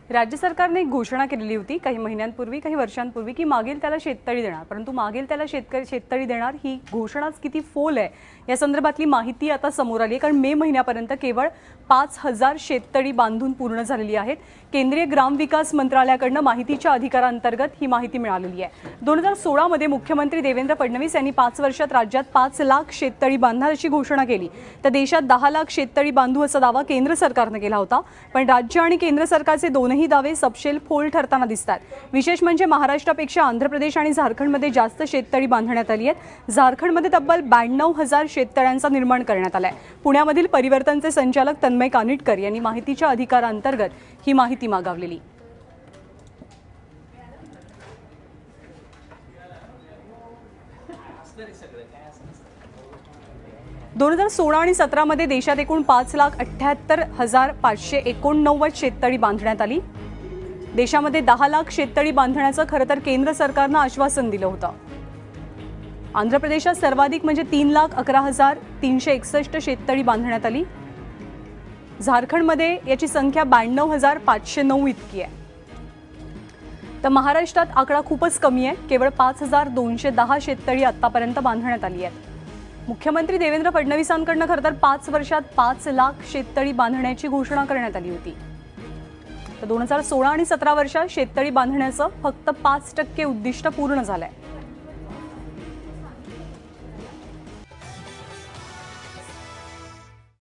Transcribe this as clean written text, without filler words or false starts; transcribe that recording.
राज्य सरकारने एक घोषणा केलेली होती काही महिन्यांपूर्वी काही वर्षांपूर्वी की मागेल त्याला शेततळी देणार, परंतु मागेल त्याला शेततळी देणार ही घोषणाच किती फोल आहे या संदर्भातली माहिती आता समोर आली आहे। कारण मे महिन्यापर्यंत केवळ 5000 शेततळी बांधून पूर्ण झालेली आहेत। केंद्रीय ग्रामविकास मंत्रालयाकडून माहितीच्या अधिकारांतर्गत ही माहिती मिळालेली आहे। 2016 मध्ये मुख्यमंत्री देवेंद्र फडणवीस यांनी 5 वर्षात राज्यात 5 लाख शेततळी बांधणार अशी घोषणा केली। तर देशात 10 लाख शेततळी बांधू असा दावा केंद्र सरकारने केला होता, पण राज्य आणि केंद्र सरकारचे दोनही दावे सपशेल फोल ठरताना दिसतात। विशेष म्हणजे महाराष्ट्रापेक्षा आंध्र प्रदेश आणि झारखंडमध्ये जास्त शेततळी बांधण्यात आली आहेत। झारखंडमध्ये तब्बल 92,000 शेततळ्यांचा निर्माण करण्यात आलाय। पुण्यामधील परिवर्तनचे संचालक तन्मय कानिटकर यांनी माहितीच्या अधिकारांतर्गत ही माहिती मागवलेली। दोन 2016 आणि 17 मध्ये देशात एकूण 5,78,589 शेततळी बांधण्यात आली। देशामध्ये 10 लाख शेततळी बांधण्याचं खरं तर केंद्र सरकारनं आश्वासन दिलं होतं। आंध्र प्रदेशात सर्वाधिक म्हणजे 3,11,361 शेततळी बांधण्यात आली। झारखंडमध्ये याची संख्या 92,509 इतकी आहे। तर महाराष्ट्रात आकडा खूपच कमी आहे, केवळ 5,210 शेततळी आतापर्यंत बांधण्यात आली आहेत। मुख्यमंत्री देवेंद्र फडणवीसांकडून खरं तर 5 वर्षात 5 लाख शेततळी बांधण्याची घोषणा करण्यात आली होती। तर 2016 आणि 17 वर्षात शेततळी बांधण्याचं फक्त 5% उद्दिष्ट पूर्ण झालंय।